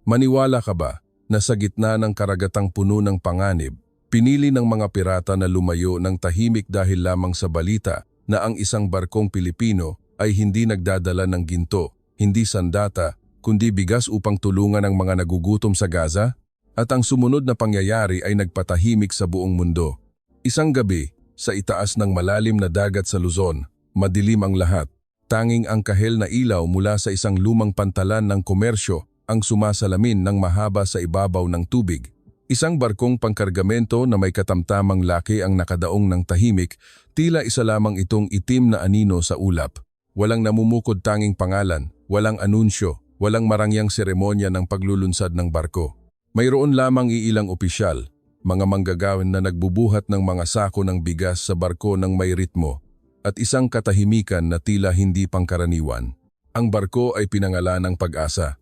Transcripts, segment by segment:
Maniwala ka ba na sa gitna ng karagatang puno ng panganib, pinili ng mga pirata na lumayo ng tahimik dahil lamang sa balita na ang isang barkong Pilipino ay hindi nagdadala ng ginto, hindi sandata, kundi bigas upang tulungan ang mga nagugutom sa Gaza? At ang sumunod na pangyayari ay nagpatahimik sa buong mundo. Isang gabi, sa itaas ng malalim na dagat sa Luzon, madilim ang lahat. Tanging ang kahel na ilaw mula sa isang lumang pantalan ng komersyo ang sumasalamin ng mahaba sa ibabaw ng tubig. Isang barkong pangkargamento na may katamtamang laki ang nakadaong ng tahimik, tila isa lamang itong itim na anino sa ulap. Walang namumukod tanging pangalan, walang anunsyo, walang marangyang seremonya ng paglulunsad ng barko. Mayroon lamang iilang opisyal, mga manggagawin na nagbubuhat ng mga sako ng bigas sa barko ng may ritmo, at isang katahimikan na tila hindi pangkaraniwan. Ang barko ay pinangalan ng Pag-asa.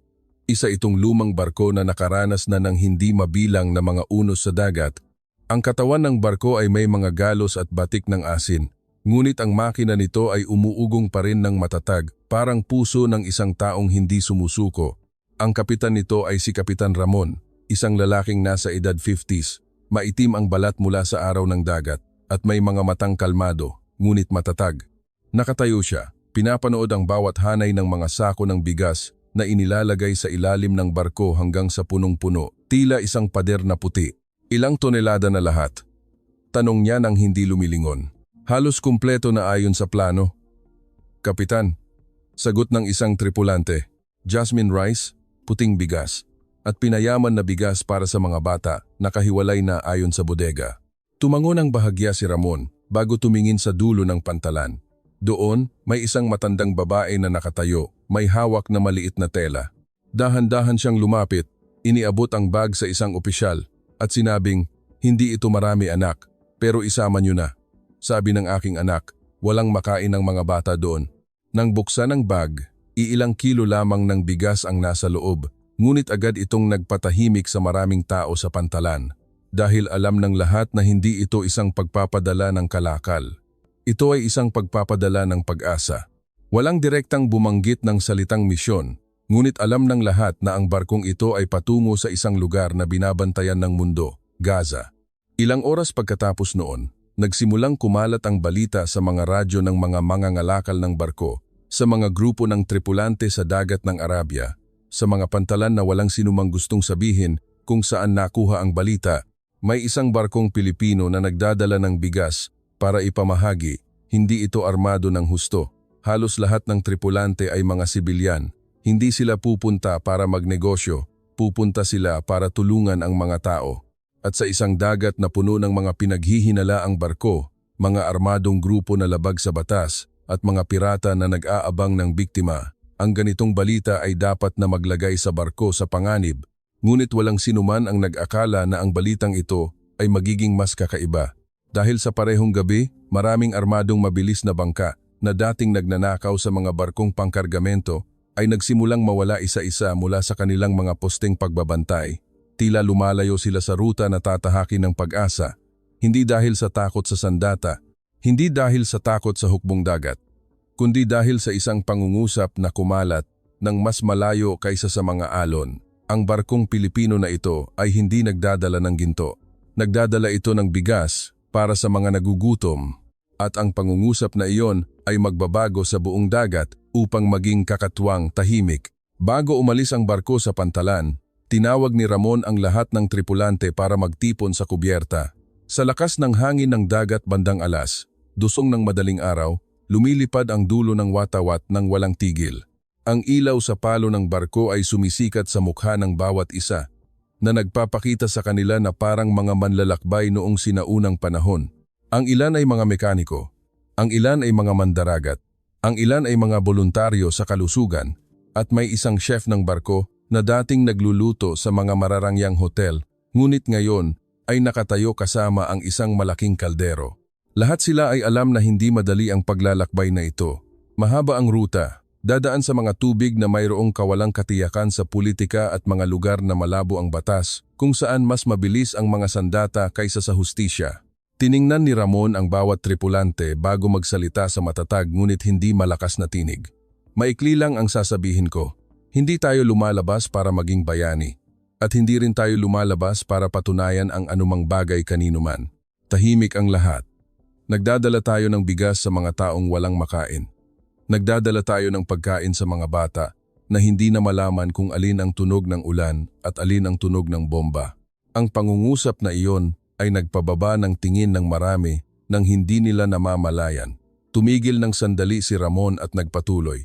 Isa itong lumang barko na nakaranas na ng hindi mabilang na mga unos sa dagat. Ang katawan ng barko ay may mga galos at batik ng asin, ngunit ang makina nito ay umuugong pa rin ng matatag, parang puso ng isang taong hindi sumusuko. Ang kapitan nito ay si Kapitan Ramon, isang lalaking nasa edad 50s, maitim ang balat mula sa araw ng dagat, at may mga matang kalmado, ngunit matatag. Nakatayo siya, pinapanood ang bawat hanay ng mga sako ng bigas na inilalagay sa ilalim ng barko hanggang sa punong-puno, tila isang pader na puti. Ilang tonelada na lahat? Tanong niya nang hindi lumilingon. Halos kumpleto na ayon sa plano. Kapitan, sagot ng isang tripulante, jasmine rice, puting bigas, at pinayaman na bigas para sa mga bata, nakahiwalay na ayon sa bodega. Tumango ng bahagya si Ramon bago tumingin sa dulo ng pantalan. Doon, may isang matandang babae na nakatayo, may hawak na maliit na tela. Dahan-dahan siyang lumapit, iniabot ang bag sa isang opisyal, at sinabing, "Hindi ito marami anak, pero isama niyo na." Sabi ng aking anak, walang makain ng mga bata doon. Nang buksan ang bag, iilang kilo lamang ng bigas ang nasa loob, ngunit agad itong nagpatahimik sa maraming tao sa pantalan. Dahil alam ng lahat na hindi ito isang pagpapadala ng kalakal. Ito ay isang pagpapadala ng pag-asa. Walang direktang bumanggit ng salitang misyon, ngunit alam ng lahat na ang barkong ito ay patungo sa isang lugar na binabantayan ng mundo, Gaza. Ilang oras pagkatapos noon, nagsimulang kumalat ang balita sa mga radyo ng mga mangangalakal ng barko, sa mga grupo ng tripulante sa dagat ng Arabia, sa mga pantalan na walang sinumang gustong sabihin kung saan nakuha ang balita. May isang barkong Pilipino na nagdadala ng bigas para ipamahagi, hindi ito armado ng husto. Halos lahat ng tripulante ay mga sibilyan. Hindi sila pupunta para magnegosyo, pupunta sila para tulungan ang mga tao. At sa isang dagat na puno ng mga pinaghihinalaang barko, mga armadong grupo na labag sa batas, at mga pirata na nag-aabang ng biktima, ang ganitong balita ay dapat na maglagay sa barko sa panganib. Ngunit walang sinuman ang nag-akala na ang balitang ito ay magiging mas kakaiba. Dahil sa parehong gabi, maraming armadong mabilis na bangka na dating nagnanakaw sa mga barkong pangkargamento ay nagsimulang mawala isa-isa mula sa kanilang mga posteng pagbabantay. Tila lumalayo sila sa ruta na tatahakin ng Pag-asa, hindi dahil sa takot sa sandata, hindi dahil sa takot sa hukbong dagat, kundi dahil sa isang pangungusap na kumalat ng mas malayo kaysa sa mga alon. Ang barkong Pilipino na ito ay hindi nagdadala ng ginto. Nagdadala ito ng bigas para sa mga nagugutom, at ang pangungusap na iyon ay magbabago sa buong dagat upang maging kakatwang tahimik. Bago umalis ang barko sa pantalan, tinawag ni Ramon ang lahat ng tripulante para magtipon sa kubyerta. Sa lakas ng hangin ng dagat bandang alas, dusong ng madaling araw, lumilipad ang dulo ng watawat ng walang tigil. Ang ilaw sa palo ng barko ay sumisikat sa mukha ng bawat isa, na nagpapakita sa kanila na parang mga manlalakbay noong sinaunang panahon. Ang ilan ay mga mekaniko, ang ilan ay mga mandaragat, ang ilan ay mga voluntaryo sa kalusugan, at may isang chef ng barko na dating nagluluto sa mga mararangyang hotel, ngunit ngayon ay nakatayo kasama ang isang malaking kaldero. Lahat sila ay alam na hindi madali ang paglalakbay na ito. Mahaba ang ruta. Dadaan sa mga tubig na mayroong kawalang katiyakan sa politika at mga lugar na malabo ang batas, kung saan mas mabilis ang mga sandata kaysa sa hustisya. Tiningnan ni Ramon ang bawat tripulante bago magsalita sa matatag ngunit hindi malakas na tinig. Maikli lang ang sasabihin ko. Hindi tayo lumalabas para maging bayani. At hindi rin tayo lumalabas para patunayan ang anumang bagay kanino man. Tahimik ang lahat. Nagdadala tayo ng bigas sa mga taong walang makain. Nagdadala tayo ng pagkain sa mga bata na hindi na malaman kung alin ang tunog ng ulan at alin ang tunog ng bomba. Ang pangungusap na iyon ay nagpababa ng tingin ng marami nang hindi nila namamalayan. Tumigil ng sandali si Ramon at nagpatuloy.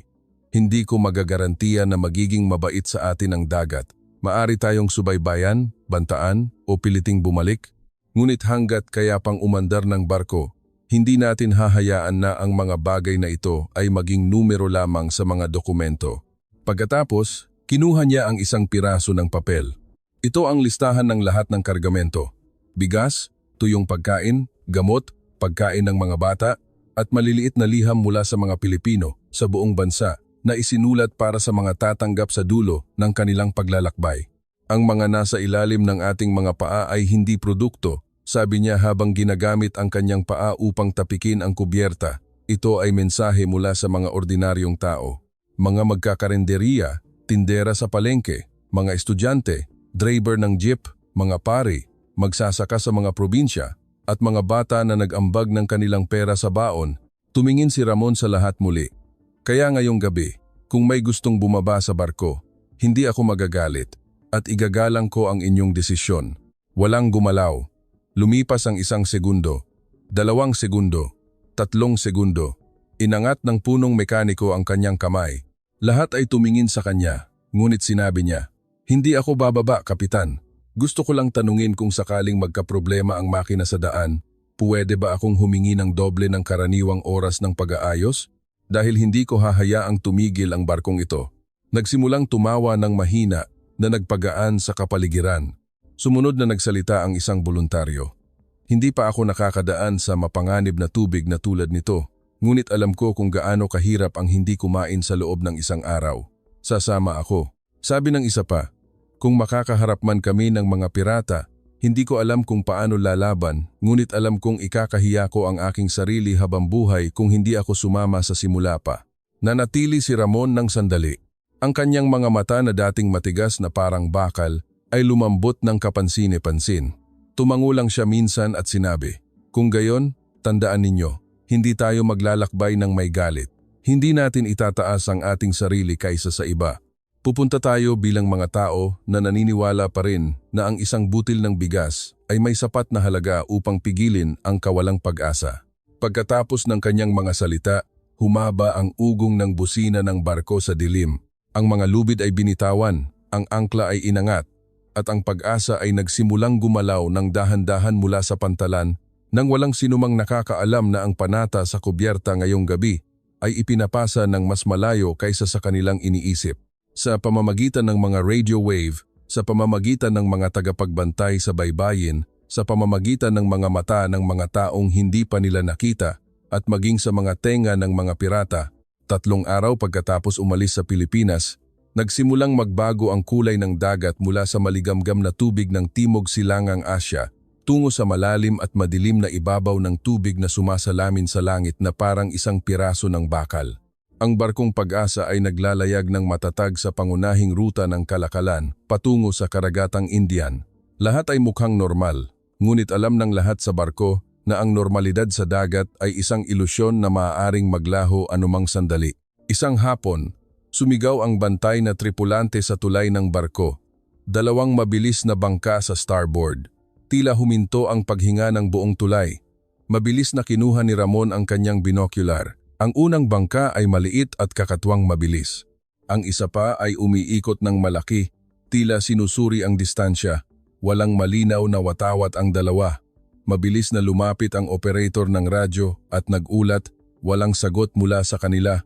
Hindi ko magagarantiya na magiging mabait sa atin ang dagat. Maari tayong subaybayan, bantaan o piliting bumalik. Ngunit hanggat kaya pang umandar ng barko, hindi natin hahayaan na ang mga bagay na ito ay maging numero lamang sa mga dokumento. Pagkatapos, kinuha niya ang isang piraso ng papel. Ito ang listahan ng lahat ng kargamento. Bigas, tuyong pagkain, gamot, pagkain ng mga bata, at maliliit na liham mula sa mga Pilipino sa buong bansa na isinulat para sa mga tatanggap sa dulo ng kanilang paglalakbay. Ang mga nasa ilalim ng ating mga paa ay hindi produkto, sabi niya habang ginagamit ang kanyang paa upang tapikin ang kubyerta. Ito ay mensahe mula sa mga ordinaryong tao. Mga magkakarenderya, tindera sa palengke, mga estudyante, driver ng jeep, mga pari, magsasaka sa mga probinsya, at mga bata na nag-ambag ng kanilang pera sa baon. Tumingin si Ramon sa lahat muli. Kaya ngayong gabi, kung may gustong bumaba sa barko, hindi ako magagalit at igagalang ko ang inyong desisyon. Walang gumalaw. Lumipas ang 1 segundo, 2 segundo, 3 segundo. Inangat ng punong mekaniko ang kanyang kamay. Lahat ay tumingin sa kanya, ngunit sinabi niya, "Hindi ako bababa, Kapitan. Gusto ko lang tanungin kung sakaling magkaproblema ang makina sa daan, pwede ba akong humingi ng doble ng karaniwang oras ng pag-aayos? Dahil hindi ko hahayaang tumigil ang barkong ito." Nagsimulang tumawa ng mahina na nagpagaan sa kapaligiran. Sumunod na nagsalita ang isang voluntaryo. "Hindi pa ako nakakadaan sa mapanganib na tubig na tulad nito, ngunit alam ko kung gaano kahirap ang hindi kumain sa loob ng isang araw. Sasama ako." Sabi ng isa pa, "Kung makakaharap man kami ng mga pirata, hindi ko alam kung paano lalaban, ngunit alam kong ikakahiya ko ang aking sarili habang buhay kung hindi ako sumama sa simula pa." Nanatili si Ramon ng sandali. Ang kanyang mga mata na dating matigas na parang bakal ay lumambot ng kapansin-pansin. Tumango lang siya minsan at sinabi, "Kung gayon, tandaan ninyo, hindi tayo maglalakbay ng may galit. Hindi natin itataas ang ating sarili kaysa sa iba. Pupunta tayo bilang mga tao na naniniwala pa rin na ang isang butil ng bigas ay may sapat na halaga upang pigilin ang kawalang pag-asa." Pagkatapos ng kanyang mga salita, humaba ang ugong ng busina ng barko sa dilim. Ang mga lubid ay binitawan, ang angkla ay inangat, at ang pag-asa ay nagsimulang gumalaw ng dahan-dahan mula sa pantalan nang walang sinumang nakakaalam na ang panata sa kubyerta ngayong gabi ay ipinapasa ng mas malayo kaysa sa kanilang iniisip. Sa pamamagitan ng mga radio wave, sa pamamagitan ng mga tagapagbantay sa baybayin, sa pamamagitan ng mga mata ng mga taong hindi pa nila nakita, at maging sa mga tenga ng mga pirata, 3 araw pagkatapos umalis sa Pilipinas, nagsimulang magbago ang kulay ng dagat mula sa maligamgam na tubig ng Timog Silangang Asya tungo sa malalim at madilim na ibabaw ng tubig na sumasalamin sa langit na parang isang piraso ng bakal. Ang barkong Pag-asa ay naglalayag ng matatag sa pangunahing ruta ng kalakalan patungo sa karagatang Indian. Lahat ay mukhang normal, ngunit alam ng lahat sa barko na ang normalidad sa dagat ay isang ilusyon na maaaring maglaho anumang sandali. Isang hapon, sumigaw ang bantay na tripulante sa tulay ng barko. 2 mabilis na bangka sa starboard. Tila huminto ang paghinga ng buong tulay. Mabilis na kinuha ni Ramon ang kanyang binocular. Ang unang bangka ay maliit at kakatwang mabilis. Ang isa pa ay umiikot ng malaki, tila sinusuri ang distansya. Walang malinaw na watawat ang dalawa. Mabilis na lumapit ang operator ng radyo at nag-ulat, walang sagot mula sa kanila.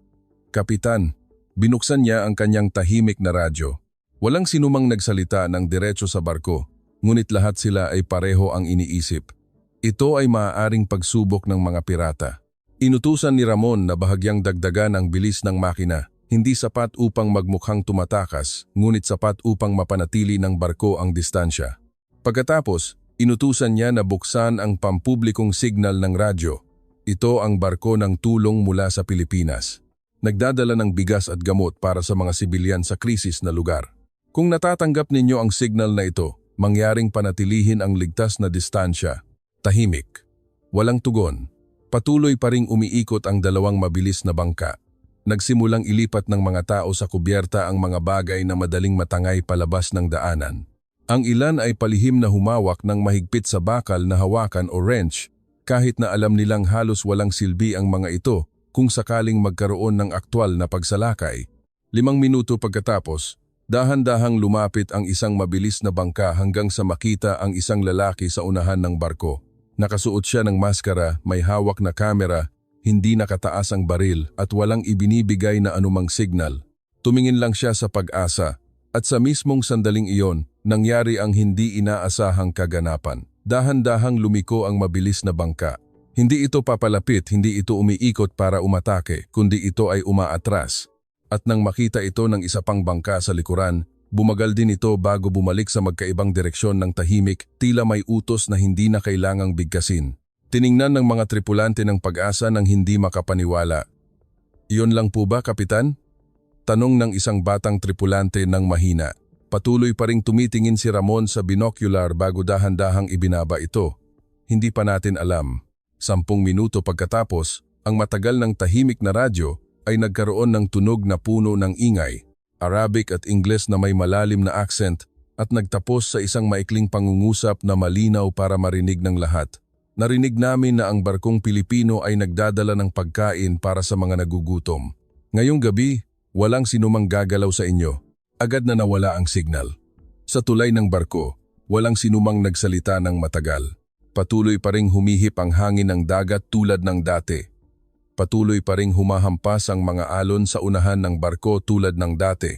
"Kapitan." Binuksan niya ang kanyang tahimik na radyo. Walang sinumang nagsalita ng diretso sa barko, ngunit lahat sila ay pareho ang iniisip. Ito ay maaaring pagsubok ng mga pirata. Inutusan ni Ramon na bahagyang dagdagan ang bilis ng makina, hindi sapat upang magmukhang tumatakas, ngunit sapat upang mapanatili ng barko ang distansya. Pagkatapos, inutusan niya na buksan ang pampublikong signal ng radyo. Ito ang barko ng tulong mula sa Pilipinas. nagdadala ng bigas at gamot para sa mga sibilyan sa krisis na lugar. Kung natatanggap ninyo ang signal na ito, mangyaring panatilihin ang ligtas na distansya. Tahimik. Walang tugon. Patuloy pa ring umiikot ang dalawang mabilis na bangka. Nagsimulang ilipat ng mga tao sa kubyerta ang mga bagay na madaling matangay palabas ng daanan. Ang ilan ay palihim na humawak ng mahigpit sa bakal na hawakan o wrench, kahit na alam nilang halos walang silbi ang mga ito kung sakaling magkaroon ng aktwal na pagsalakay. 5 minuto pagkatapos, dahan-dahang lumapit ang isang mabilis na bangka hanggang sa makita ang isang lalaki sa unahan ng barko. Nakasuot siya ng maskara, may hawak na kamera, hindi nakataas ang baril at walang ibinibigay na anumang signal. Tumingin lang siya sa Pag-asa at sa mismong sandaling iyon, nangyari ang hindi inaasahang kaganapan. Dahan-dahang lumiko ang mabilis na bangka. Hindi ito papalapit, hindi ito umiikot para umatake, kundi ito ay umaatras. At nang makita ito ng isa pang bangka sa likuran, bumagal din ito bago bumalik sa magkaibang direksyon ng tahimik, tila may utos na hindi na kailangang bigkasin. Tiningnan ng mga tripulante ng Pag-asa nang hindi makapaniwala. "Iyon lang po ba, Kapitan?" Tanong ng isang batang tripulante ng mahina. Patuloy pa ring tumitingin si Ramon sa binocular bago dahan-dahang ibinaba ito. "Hindi pa natin alam." 10 minuto pagkatapos, ang matagal ng tahimik na radyo ay nagkaroon ng tunog na puno ng ingay, Arabic at Ingles na may malalim na accent at nagtapos sa isang maikling pangungusap na malinaw para marinig ng lahat. "Narinig namin na ang barkong Pilipino ay nagdadala ng pagkain para sa mga nagugutom. Ngayong gabi, walang sinumang gagalaw sa inyo." Agad na nawala ang signal. Sa tulay ng barko, walang sinumang nagsalita ng matagal. Patuloy pa ring humihip ang hangin ng dagat tulad ng dati. Patuloy pa ring humahampas ang mga alon sa unahan ng barko tulad ng dati.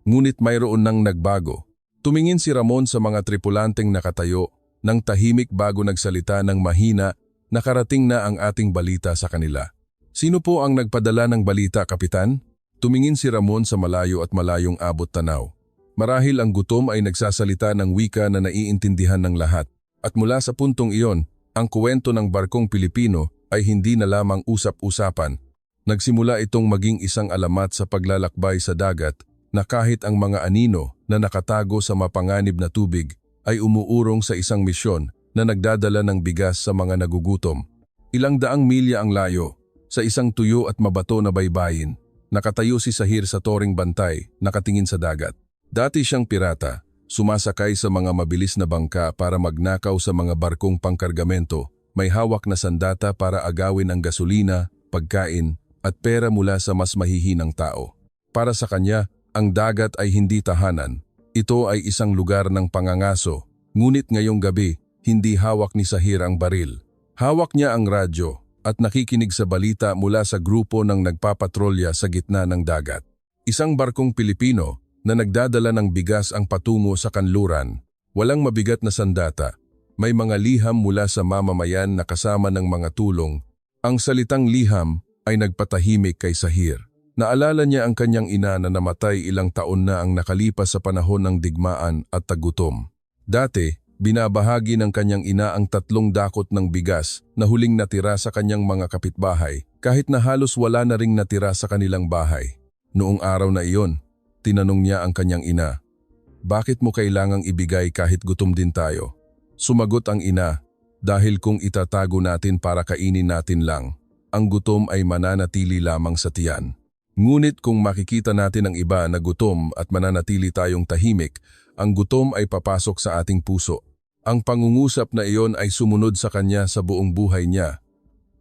Ngunit mayroon nang nagbago. Tumingin si Ramon sa mga tripulanteng nakatayo, nang tahimik bago nagsalita ng mahina, nakarating na ang ating balita sa kanila. "Sino po ang nagpadala ng balita, Kapitan?" Tumingin si Ramon sa malayo at malayong abot tanaw. Marahil ang gutom ay nagsasalita ng wika na naiintindihan ng lahat. At mula sa puntong iyon, ang kwento ng barkong Pilipino ay hindi na lamang usap-usapan. Nagsimula itong maging isang alamat sa paglalakbay sa dagat na kahit ang mga anino na nakatago sa mapanganib na tubig ay umuurong sa isang misyon na nagdadala ng bigas sa mga nagugutom. Ilang daang milya ang layo, sa isang tuyo at mabato na baybayin. Nakatayo si Sahir sa toring bantay, nakatingin sa dagat. Dati siyang pirata, sumasakay sa mga mabilis na bangka para magnakaw sa mga barkong pangkargamento, may hawak na sandata para agawin ang gasolina, pagkain, at pera mula sa mas mahihinang tao. Para sa kanya, ang dagat ay hindi tahanan. Ito ay isang lugar ng pangangaso, ngunit ngayong gabi, hindi hawak ni Sahir ang baril. Hawak niya ang radyo at nakikinig sa balita mula sa grupo ng nagpapatrolya sa gitna ng dagat. Isang barkong Pilipino na nagdadala ng bigas ang patungo sa kanluran. Walang mabigat na sandata. May mga liham mula sa mamamayan na kasama ng mga tulong. Ang salitang liham ay nagpatahimik kay Sahir. Naalala niya ang kanyang ina na namatay ilang taon na ang nakalipas sa panahon ng digmaan at tagutom. Dati, binabahagi ng kanyang ina ang 3 dakot ng bigas na huling natira sa kanyang mga kapitbahay kahit na halos wala na ring natira sa kanilang bahay. Noong araw na iyon, tinanong niya ang kanyang ina, "Bakit mo kailangang ibigay kahit gutom din tayo?" Sumagot ang ina, "Dahil kung itatago natin para kainin natin lang, ang gutom ay mananatili lamang sa tiyan. Ngunit kung makikita natin ang iba na gutom at mananatili tayong tahimik, ang gutom ay papasok sa ating puso." Ang pangungusap na iyon ay sumunod sa kanya sa buong buhay niya.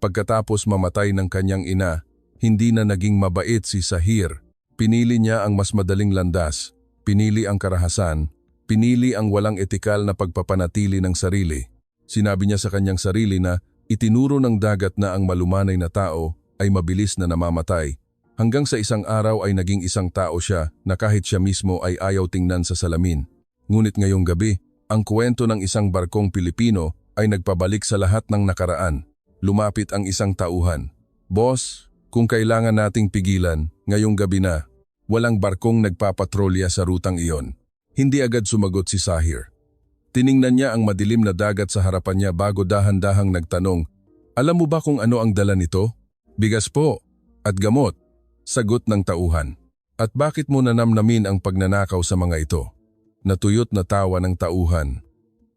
Pagkatapos mamatay ng kanyang ina, hindi na naging mabait si Sahir. Pinili niya ang mas madaling landas, pinili ang karahasan, pinili ang walang etikal na pagpapanatili ng sarili. Sinabi niya sa kanyang sarili na itinuro ng dagat na ang malumanay na tao ay mabilis na namamatay. Hanggang sa isang araw ay naging isang tao siya na kahit siya mismo ay ayaw tingnan sa salamin. Ngunit ngayong gabi, ang kwento ng isang barkong Pilipino ay nagpabalik sa lahat ng nakaraan. Lumapit ang isang tauhan. "Boss, kung kailangan nating pigilan, ngayong gabi na." Walang barkong nagpapatrolya sa rutang iyon. Hindi agad sumagot si Sahir. Tiningnan niya ang madilim na dagat sa harapan niya bago dahan-dahang nagtanong, "Alam mo ba kung ano ang dala nito?" "Bigas po, at gamot." Sagot ng tauhan. At bakit mo nanamnamin ang pagnanakaw sa mga ito? Natuyot na tawa ng tauhan.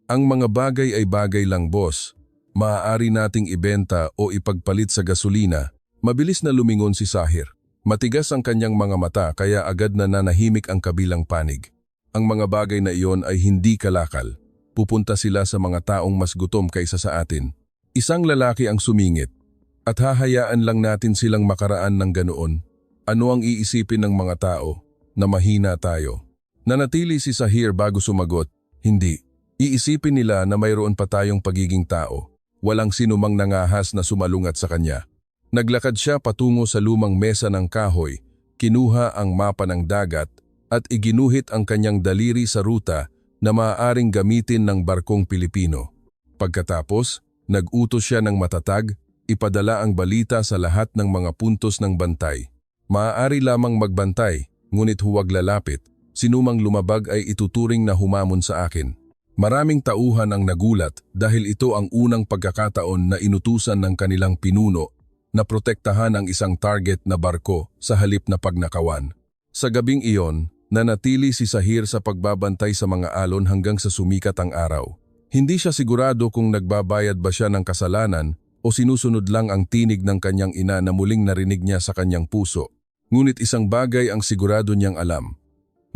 Ang mga bagay ay bagay lang, boss. Maaari nating ibenta o ipagpalit sa gasolina. Mabilis na lumingon si Sahir. Matigas ang kanyang mga mata kaya agad na nanahimik ang kabilang panig. Ang mga bagay na iyon ay hindi kalakal. Pupunta sila sa mga taong mas gutom kaysa sa atin. Isang lalaki ang sumingit. At hahayaan lang natin silang makaraan ng ganoon. Ano ang iisipin ng mga tao? Na mahina tayo. Nanatili si Sahir bago sumagot. Hindi. Iisipin nila na mayroon pa tayong pagiging tao. Walang sinumang nangahas na sumalungat sa kanya. Naglakad siya patungo sa lumang mesa ng kahoy, kinuha ang mapa ng dagat at iginuhit ang kanyang daliri sa ruta na maaaring gamitin ng barkong Pilipino. Pagkatapos, nag-utos siya ng matatag, ipadala ang balita sa lahat ng mga puntos ng bantay. Maaari lamang magbantay, ngunit huwag lalapit. Sinumang lumabag ay ituturing na humamon sa akin. Maraming tauhan ang nagulat dahil ito ang unang pagkakataon na inutusan ng kanilang pinuno na protektahan ang isang target na barko sa halip na pagnakawan. Sa gabing iyon, nanatili si Sahir sa pagbabantay sa mga alon hanggang sa sumikat ang araw. Hindi siya sigurado kung nagbabayad ba siya ng kasalanan o sinusunod lang ang tinig ng kanyang ina na muling narinig niya sa kanyang puso. Ngunit isang bagay ang sigurado niyang alam.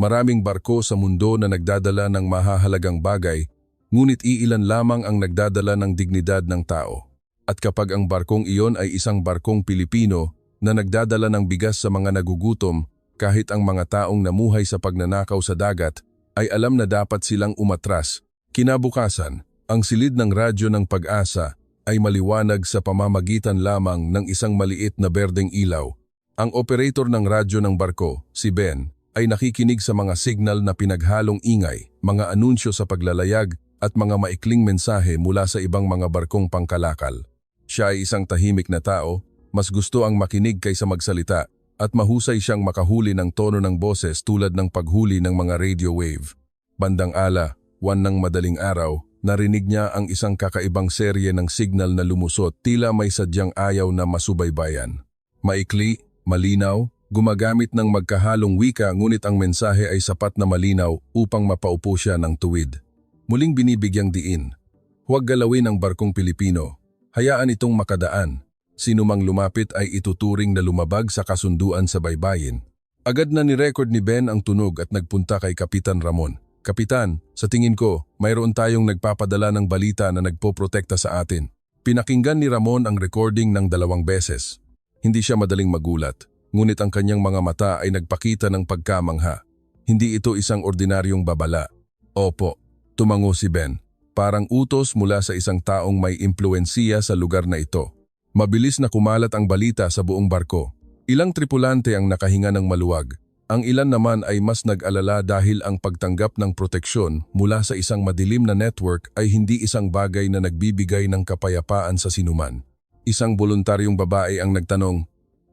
Maraming barko sa mundo na nagdadala ng mahahalagang bagay, ngunit iilan lamang ang nagdadala ng dignidad ng tao. At kapag ang barkong iyon ay isang barkong Pilipino na nagdadala ng bigas sa mga nagugutom, kahit ang mga taong namuhay sa pagnanakaw sa dagat, ay alam na dapat silang umatras. Kinabukasan, ang silid ng radyo ng Pag-asa ay maliwanag sa pamamagitan lamang ng isang maliit na berdeng ilaw. Ang operator ng radyo ng barko, si Ben, ay nakikinig sa mga signal na pinaghalong ingay, mga anunsyo sa paglalayag at mga maikling mensahe mula sa ibang mga barkong pangkalakal. Siya ay isang tahimik na tao, mas gusto ang makinig kaysa magsalita at mahusay siyang makahuli ng tono ng boses tulad ng paghuli ng mga radio wave. Bandang 1 ng madaling araw, narinig niya ang isang kakaibang serye ng signal na lumusot tila may sadyang ayaw na masubaybayan. Maikli, malinaw, gumagamit ng magkahalong wika ngunit ang mensahe ay sapat na malinaw upang mapaupo siya ng tuwid. Muling binibigyang diin. Huwag galawin ang barkong Pilipino. Hayaan itong makadaan. Sinumang lumapit ay ituturing na lumabag sa kasunduan sa baybayin. Agad na ni-record ni Ben ang tunog at nagpunta kay Kapitan Ramon. Kapitan, sa tingin ko, mayroon tayong nagpapadala ng balita na nagpoprotekta sa atin. Pinakinggan ni Ramon ang recording ng 2 beses. Hindi siya madaling magulat. Ngunit ang kanyang mga mata ay nagpakita ng pagkamangha. Hindi ito isang ordinaryong babala. Opo, tumango si Ben. Parang utos mula sa isang taong may impluwensiya sa lugar na ito. Mabilis na kumalat ang balita sa buong barko. Ilang tripulante ang nakahinga ng maluwag. Ang ilan naman ay mas nag-alala dahil ang pagtanggap ng proteksyon mula sa isang madilim na network ay hindi isang bagay na nagbibigay ng kapayapaan sa sinuman. Isang voluntaryong babae ang nagtanong,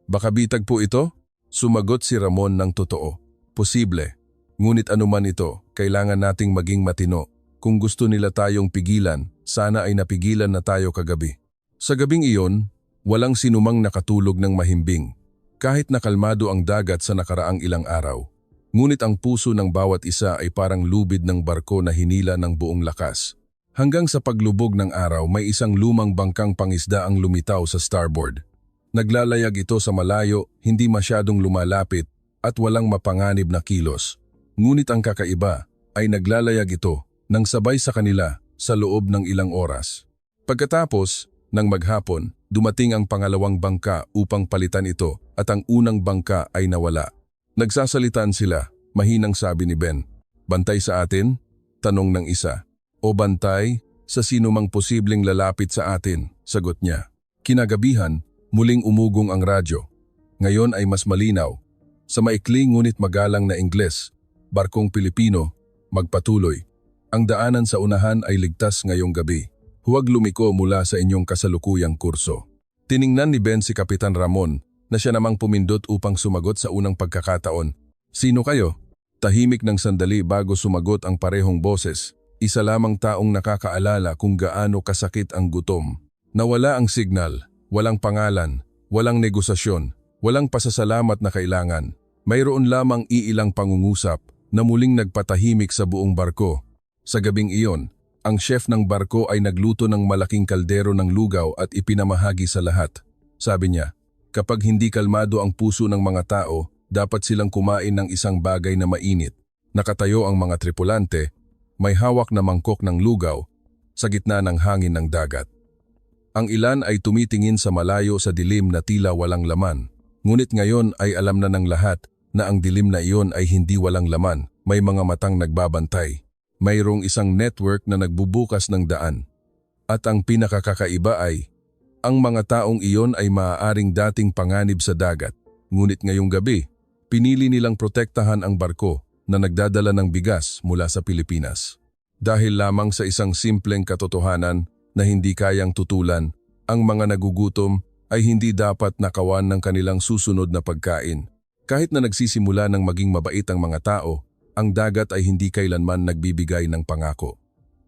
"Baka bitag po ito?" Sumagot si Ramon ng totoo. "Posible. Ngunit anuman ito, kailangan nating maging matino. Kung gusto nila tayong pigilan, sana ay napigilan na tayo kagabi." Sa gabing iyon, walang sinumang nakatulog ng mahimbing. Kahit nakalmado ang dagat sa nakaraang ilang araw. Ngunit ang puso ng bawat isa ay parang lubid ng barko na hinila ng buong lakas. Hanggang sa paglubog ng araw may isang lumang bangkang pangisda ang lumitaw sa starboard. Naglalayag ito sa malayo, hindi masyadong lumalapit at walang mapanganib na kilos. Ngunit ang kakaiba ay naglalayag ito nang sabay sa kanila sa loob ng ilang oras. Pagkatapos ng maghapon, dumating ang pangalawang bangka upang palitan ito at ang unang bangka ay nawala. Nagsasalitaan sila, mahinang sabi ni Ben. "Bantay sa atin?" Tanong ng isa. "O bantay sa sinumang posibleng lalapit sa atin?" Sagot niya. Kinagabihan, muling umugong ang radyo. Ngayon ay mas malinaw. Sa maikling ngunit magalang na Ingles, barkong Pilipino, magpatuloy. Ang daanan sa unahan ay ligtas ngayong gabi. Huwag lumiko mula sa inyong kasalukuyang kurso. Tiningnan ni Ben si Kapitan Ramon na siya namang pumindot upang sumagot sa unang pagkakataon. "Sino kayo?" Tahimik ng sandali bago sumagot ang parehong boses. Isa lamang taong nakakaalala kung gaano kasakit ang gutom. Nawala ang signal, walang pangalan, walang negosasyon. Walang pasasalamat na kailangan. Mayroon lamang iilang pangungusap na muling nagpatahimik sa buong barko. Sa gabing iyon, ang chef ng barko ay nagluto ng malaking kaldero ng lugaw at ipinamahagi sa lahat. Sabi niya, kapag hindi kalmado ang puso ng mga tao, dapat silang kumain ng isang bagay na mainit. Nakatayo ang mga tripulante, may hawak na mangkok ng lugaw, sa gitna ng hangin ng dagat. Ang ilan ay tumitingin sa malayo sa dilim na tila walang laman. Ngunit ngayon ay alam na ng lahat na ang dilim na iyon ay hindi walang laman, may mga matang nagbabantay. Mayroong isang network na nagbubukas ng daan. At ang pinakakakaiba ay, ang mga taong iyon ay maaaring dating panganib sa dagat. Ngunit ngayong gabi, pinili nilang protektahan ang barko na nagdadala ng bigas mula sa Pilipinas. Dahil lamang sa isang simpleng katotohanan na hindi kayang tutulan, ang mga nagugutom ay hindi dapat nakawan ng kanilang susunod na pagkain. Kahit na nagsisimula ng maging mabait ang mga tao, ang dagat ay hindi kailanman nagbibigay ng pangako.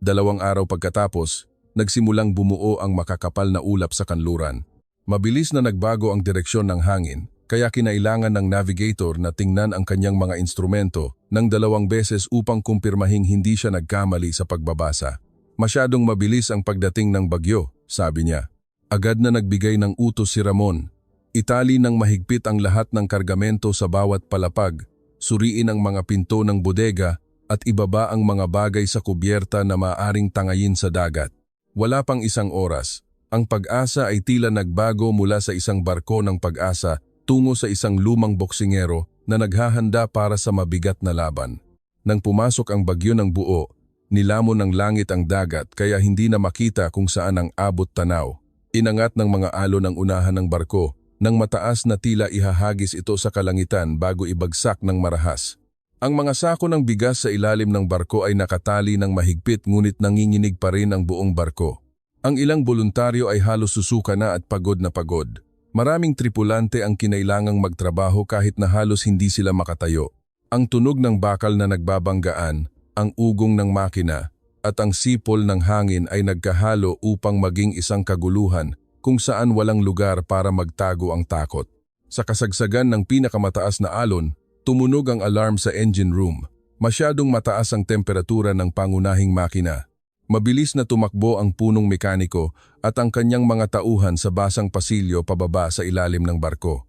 2 araw pagkatapos, nagsimulang bumuo ang makakapal na ulap sa kanluran. Mabilis na nagbago ang direksyon ng hangin, kaya kinailangan ng navigator na tingnan ang kanyang mga instrumento ng 2 beses upang kumpirmahing hindi siya nagkamali sa pagbabasa. Masyadong mabilis ang pagdating ng bagyo, sabi niya. Agad na nagbigay ng utos si Ramon. Itali ng mahigpit ang lahat ng kargamento sa bawat palapag, suriin ang mga pinto ng bodega at ibaba ang mga bagay sa kubyerta na maaring tangayin sa dagat. Wala pang 1 oras, ang Pag-asa ay tila nagbago mula sa isang barko ng pag-asa tungo sa isang lumang boksingero na naghahanda para sa mabigat na laban. Nang pumasok ang bagyo ng buo, nilamon ng langit ang dagat kaya hindi na makita kung saan ang abot tanaw. Inangat ng mga alon ang unahan ng barko, nang mataas na tila ihahagis ito sa kalangitan bago ibagsak ng marahas. Ang mga sako ng bigas sa ilalim ng barko ay nakatali ng mahigpit ngunit nanginginig pa rin ang buong barko. Ang ilang voluntaryo ay halos susuka na at pagod na pagod. Maraming tripulante ang kinailangang magtrabaho kahit na halos hindi sila makatayo. Ang tunog ng bakal na nagbabanggaan, ang ugong ng makina, at ang sipol ng hangin ay nagkahalo upang maging isang kaguluhan kung saan walang lugar para magtago ang takot. Sa kasagsagan ng pinakamataas na alon, tumunog ang alarm sa engine room. Masyadong mataas ang temperatura ng pangunahing makina. Mabilis na tumakbo ang punong mekaniko at ang kanyang mga tauhan sa basang pasilyo pababa sa ilalim ng barko.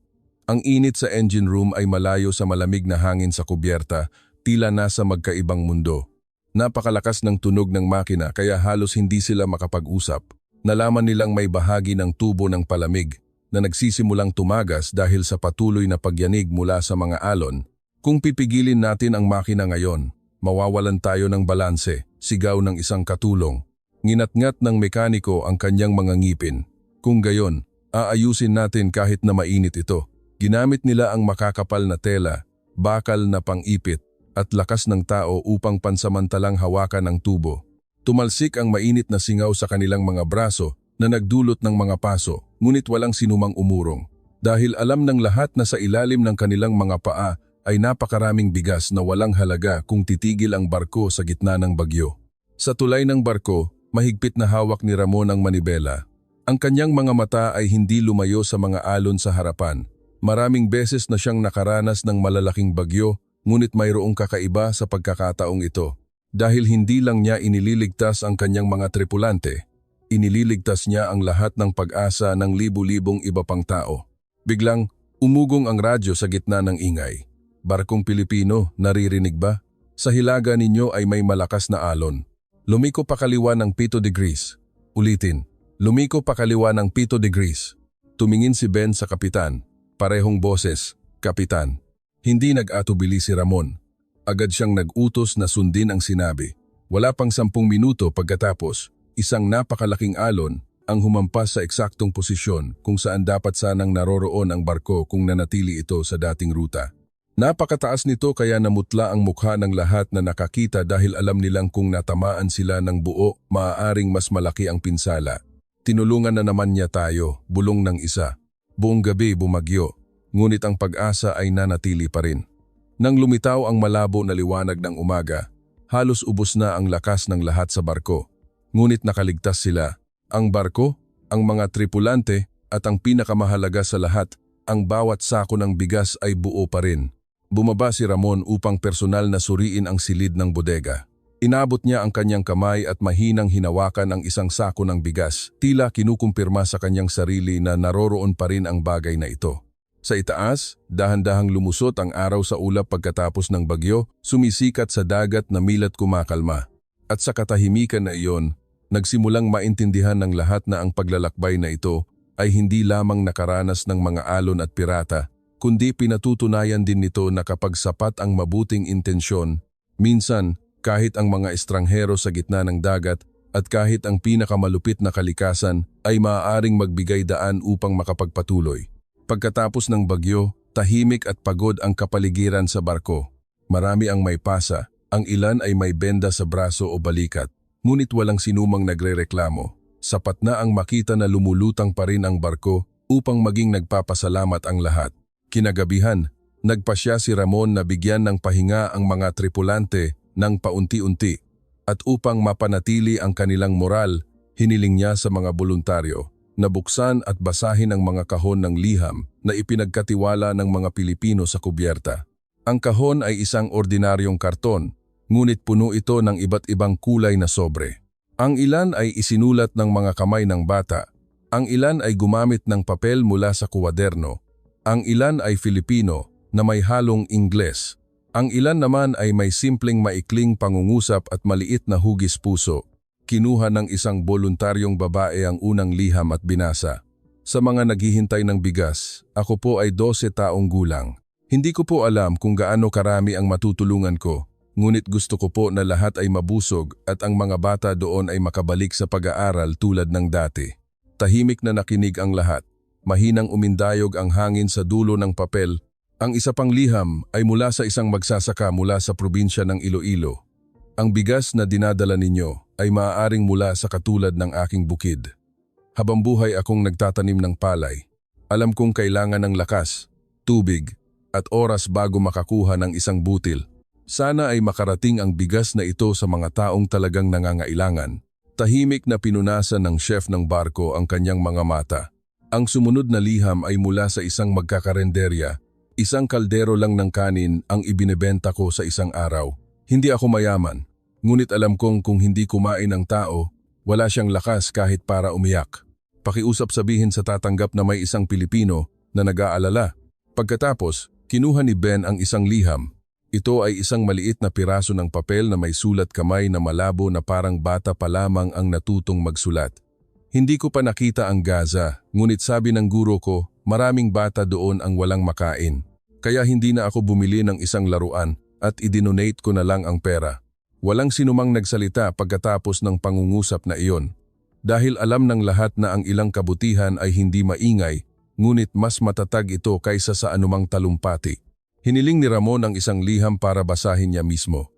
Ang init sa engine room ay malayo sa malamig na hangin sa kubyerta, tila nasa magkaibang mundo. Napakalakas ng tunog ng makina kaya halos hindi sila makapag-usap. Nalaman nilang may bahagi ng tubo ng palamig na nagsisimulang tumagas dahil sa patuloy na pagyanig mula sa mga alon. Kung pipigilin natin ang makina ngayon, mawawalan tayo ng balanse, sigaw ng isang katulong. Nginat-ngat ng mekaniko ang kanyang mga ngipin. Kung gayon, aayusin natin kahit na mainit ito. Ginamit nila ang makakapal na tela, bakal na pang-ipit, at lakas ng tao upang pansamantalang hawakan ang tubo. Tumalsik ang mainit na singaw sa kanilang mga braso na nagdulot ng mga paso, ngunit walang sinumang umurong. Dahil alam ng lahat na sa ilalim ng kanilang mga paa ay napakaraming bigas na walang halaga kung titigil ang barko sa gitna ng bagyo. Sa tulay ng barko, mahigpit na hawak ni Ramon ang manibela. Ang kanyang mga mata ay hindi lumayo sa mga alon sa harapan. Maraming beses na siyang nakaranas ng malalaking bagyo, ngunit mayroong kakaiba sa pagkakataong ito. Dahil hindi lang niya inililigtas ang kanyang mga tripulante, inililigtas niya ang lahat ng pag-asa ng libu-libong iba pang tao. Biglang, umugong ang radyo sa gitna ng ingay. Barkong Pilipino, naririnig ba? Sa hilaga ninyo ay may malakas na alon. Lumiko pa kaliwa ng 7 degrees. Ulitin, lumiko pa kaliwa ng 7 degrees. Tumingin si Ben sa kapitan. Parehong boses, Kapitan. Hindi nag-atubili si Ramon. Agad siyang nag-utos na sundin ang sinabi. Wala pang 10 minuto pagkatapos, isang napakalaking alon ang humampas sa eksaktong posisyon kung saan dapat sanang naroroon ang barko kung nanatili ito sa dating ruta. Napakataas nito kaya namutla ang mukha ng lahat na nakakita dahil alam nilang kung natamaan sila ng buo, maaaring mas malaki ang pinsala. Tinulungan na naman niya tayo, bulong ng isa. Buong gabi bumagyo, ngunit ang Pag-asa ay nanatili pa rin. Nang lumitaw ang malabo na liwanag ng umaga, halos ubos na ang lakas ng lahat sa barko. Ngunit nakaligtas sila. Ang barko, ang mga tripulante, at ang pinakamahalaga sa lahat, ang bawat sako ng bigas ay buo pa rin. Bumaba si Ramon upang personal na suriin ang silid ng bodega. Inabot niya ang kanyang kamay at mahinang hinawakan ang isang sako ng bigas, tila kinukumpirma sa kanyang sarili na naroroon pa rin ang bagay na ito. Sa itaas, dahan-dahang lumusot ang araw sa ulap pagkatapos ng bagyo, sumisikat sa dagat na milat kumakalma. At sa katahimikan na iyon, nagsimulang maintindihan ng lahat na ang paglalakbay na ito ay hindi lamang nakaranas ng mga alon at pirata, kundi pinatutunayan din nito na kapag sapat ang mabuting intensyon, minsan kahit ang mga estranghero sa gitna ng dagat at kahit ang pinakamalupit na kalikasan ay maaaring magbigay daan upang makapagpatuloy. Pagkatapos ng bagyo, tahimik at pagod ang kapaligiran sa barko. Marami ang may pasa, ang ilan ay may benda sa braso o balikat, ngunit walang sinumang nagrereklamo. Sapat na ang makita na lumulutang pa rin ang barko upang maging nagpapasalamat ang lahat. Kinagabihan, nagpasya si Ramon na bigyan ng pahinga ang mga tripulante ng paunti-unti at upang mapanatili ang kanilang moral, hiniling niya sa mga voluntaryo na buksan at basahin ang mga kahon ng liham na ipinagkatiwala ng mga Pilipino sa kubyerta. Ang kahon ay isang ordinaryong karton, ngunit puno ito ng iba't ibang kulay na sobre. Ang ilan ay isinulat ng mga kamay ng bata, ang ilan ay gumamit ng papel mula sa kuwaderno, ang ilan ay Filipino na may halong Ingles, ang ilan naman ay may simpleng maikling pangungusap at maliit na hugis puso. Kinuha ng isang voluntaryong babae ang unang liham at binasa. Sa mga naghihintay ng bigas, ako po ay 12 taong gulang. Hindi ko po alam kung gaano karami ang matutulungan ko, ngunit gusto ko po na lahat ay mabusog at ang mga bata doon ay makabalik sa pag-aaral tulad ng dati. Tahimik na nakinig ang lahat. Mahinang umindayog ang hangin sa dulo ng papel. Ang isa pang liham ay mula sa isang magsasaka mula sa probinsya ng Iloilo. Ang bigas na dinadala ninyo ay maaaring mula sa katulad ng aking bukid. Habang buhay akong nagtatanim ng palay. Alam kong kailangan ng lakas, tubig, at oras bago makakuha ng isang butil. Sana ay makarating ang bigas na ito sa mga taong talagang nangangailangan. Tahimik na pinunasan ng chef ng barko ang kanyang mga mata. Ang sumunod na liham ay mula sa isang magkakarenderya. Isang kaldero lang ng kanin ang ibinebenta ko sa isang araw. Hindi ako mayaman, ngunit alam kong kung hindi kumain ang tao, wala siyang lakas kahit para umiyak. Pakiusap sabihin sa tatanggap na may isang Pilipino na nag-aalala. Pagkatapos, kinuha ni Ben ang isang liham. Ito ay isang maliit na piraso ng papel na may sulat kamay na malabo na parang bata pa lamang ang natutong magsulat. Hindi ko pa nakita ang Gaza, ngunit sabi ng guro ko, maraming bata doon ang walang makain. Kaya hindi na ako bumili ng isang laruan at idinonate ko na lang ang pera. Walang sinumang nagsalita pagkatapos ng pangungusap na iyon. Dahil alam ng lahat na ang ilang kabutihan ay hindi maingay, ngunit mas matatag ito kaysa sa anumang talumpati. Hiniling ni Ramon ang isang liham para basahin niya mismo.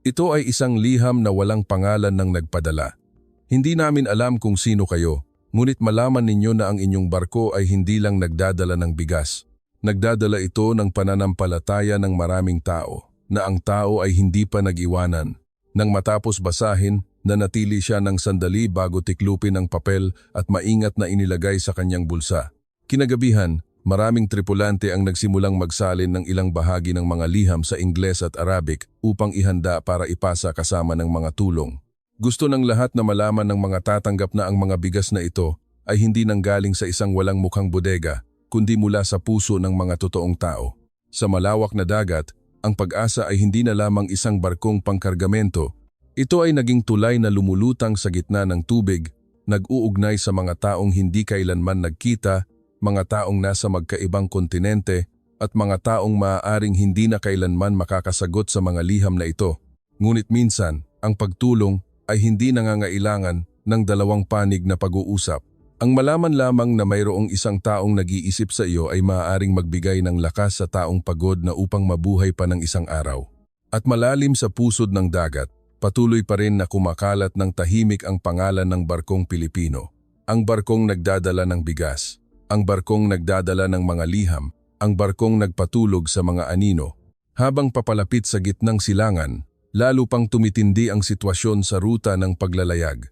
Ito ay isang liham na walang pangalan ng nagpadala. Hindi namin alam kung sino kayo, ngunit malaman ninyo na ang inyong barko ay hindi lang nagdadala ng bigas. Nagdadala ito ng pananampalataya ng maraming tao, na ang tao ay hindi pa nag-iwanan. Nang matapos basahin, nanatili siya ng sandali bago tiklupin ang papel at maingat na inilagay sa kanyang bulsa. Kinagabihan, maraming tripulante ang nagsimulang magsalin ng ilang bahagi ng mga liham sa Ingles at Arabic upang ihanda para ipasa kasama ng mga tulong. Gusto ng lahat na malaman ng mga tatanggap na ang mga bigas na ito ay hindi nanggaling sa isang walang mukhang bodega, kundi mula sa puso ng mga totoong tao. Sa malawak na dagat, ang Pag-asa ay hindi na lamang isang barkong pangkargamento. Ito ay naging tulay na lumulutang sa gitna ng tubig, nag-uugnay sa mga taong hindi kailanman nagkita, mga taong nasa magkaibang kontinente, at mga taong maaaring hindi na kailanman makakasagot sa mga liham na ito. Ngunit minsan, ang pagtulong ay hindi nangangailangan ng dalawang panig na pag-uusap. Ang malaman lamang na mayroong isang taong nag-iisip sa iyo ay maaaring magbigay ng lakas sa taong pagod na upang mabuhay pa ng isang araw. At malalim sa pusod ng dagat, patuloy pa rin na kumakalat ng tahimik ang pangalan ng barkong Pilipino. Ang barkong nagdadala ng bigas, ang barkong nagdadala ng mga liham, ang barkong nagpatulog sa mga anino. Habang papalapit sa gitnang silangan, lalo pang tumitindi ang sitwasyon sa ruta ng paglalayag.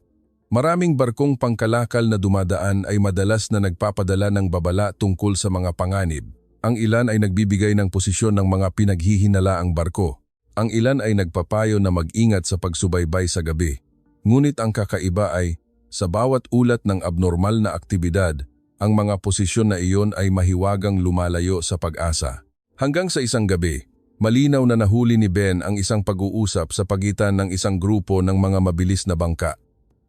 Maraming barkong pangkalakal na dumadaan ay madalas na nagpapadala ng babala tungkol sa mga panganib. Ang ilan ay nagbibigay ng posisyon ng mga pinaghihinalaang barko. Ang ilan ay nagpapayo na mag-ingat sa pagsubaybay sa gabi. Ngunit ang kakaiba ay, sa bawat ulat ng abnormal na aktibidad, ang mga posisyon na iyon ay mahiwagang lumalayo sa pag-asa. Hanggang sa isang gabi, malinaw na nahuli ni Ben ang isang pag-uusap sa pagitan ng isang grupo ng mga mabilis na bangka.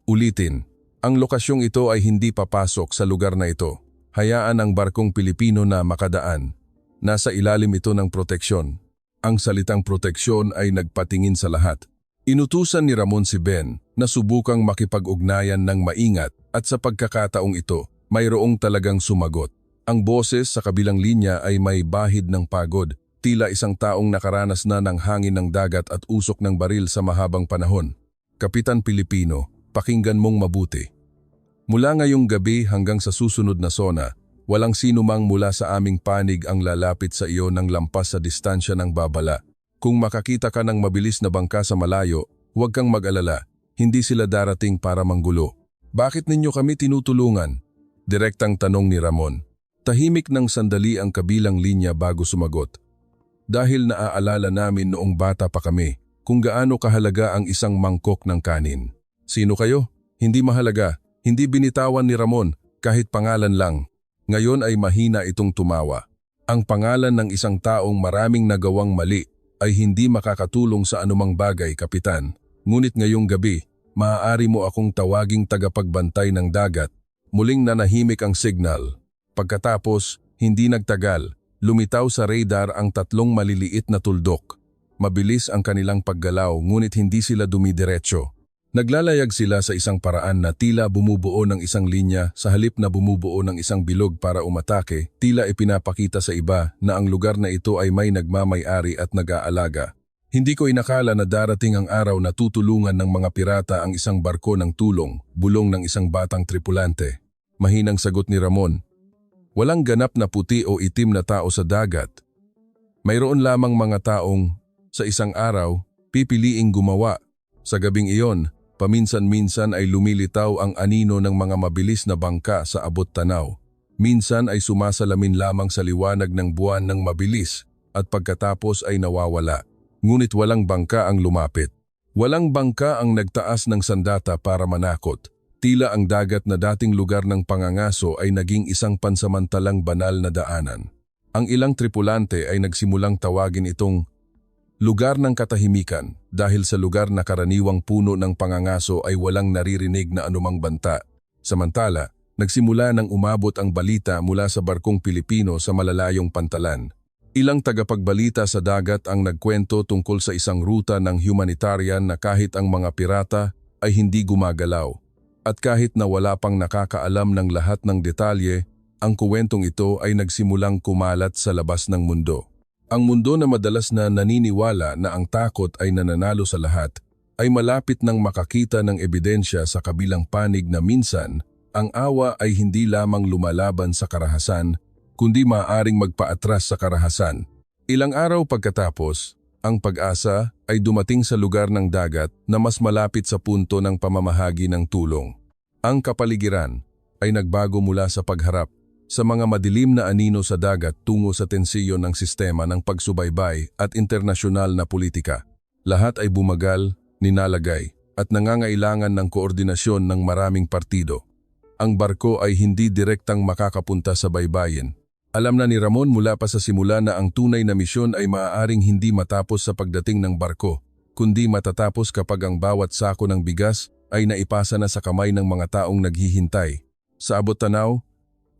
Ulitin, ang lokasyong ito ay hindi papasok sa lugar na ito. Hayaan ang barkong Pilipino na makadaan. Nasa ilalim ito ng proteksyon. Ang salitang proteksyon ay nagpatingin sa lahat. Inutusan ni Ramon si Ben na subukang makipag-ugnayan ng maingat at sa pagkakataong ito, mayroong talagang sumagot. Ang boses sa kabilang linya ay may bahid ng pagod, tila isang taong nakaranas na ng hangin ng dagat at usok ng baril sa mahabang panahon. Kapitan Pilipino, pakinggan mong mabuti. Mula ngayong gabi hanggang sa susunod na sona, walang sinumang mula sa aming panig ang lalapit sa iyo ng lampas sa distansya ng babala. Kung makakita ka ng mabilis na bangka sa malayo, huwag kang mag-alala, hindi sila darating para manggulo. Bakit ninyo kami tinutulungan? Direktang tanong ni Ramon. Tahimik ng sandali ang kabilang linya bago sumagot. Dahil naaalala namin noong bata pa kami kung gaano kahalaga ang isang mangkok ng kanin. Sino kayo? Hindi mahalaga. Hindi binitawan ni Ramon kahit pangalan lang. Ngayon ay mahina itong tumawa. Ang pangalan ng isang taong maraming nagawang mali ay hindi makakatulong sa anumang bagay, Kapitan. Ngunit ngayong gabi, maaari mo akong tawaging tagapagbantay ng dagat. Muling nanahimik ang signal. Pagkatapos, hindi nagtagal, lumitaw sa radar ang tatlong maliliit na tuldok. Mabilis ang kanilang paggalaw ngunit hindi sila dumidiretso. Naglalayag sila sa isang paraan na tila bumubuo ng isang linya sa halip na bumubuo ng isang bilog para umatake, tila ipinapakita sa iba na ang lugar na ito ay may nagmamay-ari at nag-aalaga. Hindi ko inakala na darating ang araw na tutulungan ng mga pirata ang isang barko ng tulong, bulong ng isang batang tripulante. Mahinang sagot ni Ramon. Walang ganap na puti o itim na tao sa dagat. Mayroon lamang mga taong, sa isang araw, pipiliing gumawa. Sa gabing iyon, paminsan-minsan ay lumilitaw ang anino ng mga mabilis na bangka sa abot tanaw. Minsan ay sumasalamin lamang sa liwanag ng buwan ng mabilis at pagkatapos ay nawawala. Ngunit walang bangka ang lumapit. Walang bangka ang nagtaas ng sandata para manakot. Tila ang dagat na dating lugar ng pangangaso ay naging isang pansamantalang banal na daanan. Ang ilang tripulante ay nagsimulang tawagin itong lugar ng katahimikan dahil sa lugar na karaniwang puno ng pangangaso ay walang naririnig na anumang banta. Samantala, nagsimula nang umabot ang balita mula sa barkong Pilipino sa malalayong pantalan. Ilang tagapagbalita sa dagat ang nagkwento tungkol sa isang ruta ng humanitarian na kahit ang mga pirata ay hindi gumagalaw. At kahit na wala pang nakakaalam ng lahat ng detalye, ang kuwentong ito ay nagsimulang kumalat sa labas ng mundo. Ang mundo na madalas na naniniwala na ang takot ay nananalo sa lahat, ay malapit nang makakita ng ebidensya sa kabilang panig na minsan, ang awa ay hindi lamang lumalaban sa karahasan, kundi maaaring magpaatras sa karahasan. Ilang araw pagkatapos, ang Pag-asa ay dumating sa lugar ng dagat na mas malapit sa punto ng pamamahagi ng tulong. Ang kapaligiran ay nagbago mula sa pagharap sa mga madilim na anino sa dagat tungo sa tensiyon ng sistema ng pagsubaybay at internasyonal na politika. Lahat ay bumagal, ninalagay, at nangangailangan ng koordinasyon ng maraming partido. Ang barko ay hindi direktang makakapunta sa baybayin. Alam na ni Ramon mula pa sa simula na ang tunay na misyon ay maaaring hindi matapos sa pagdating ng barko, kundi matatapos kapag ang bawat sako ng bigas ay naipasa na sa kamay ng mga taong naghihintay. Sa abot tanaw,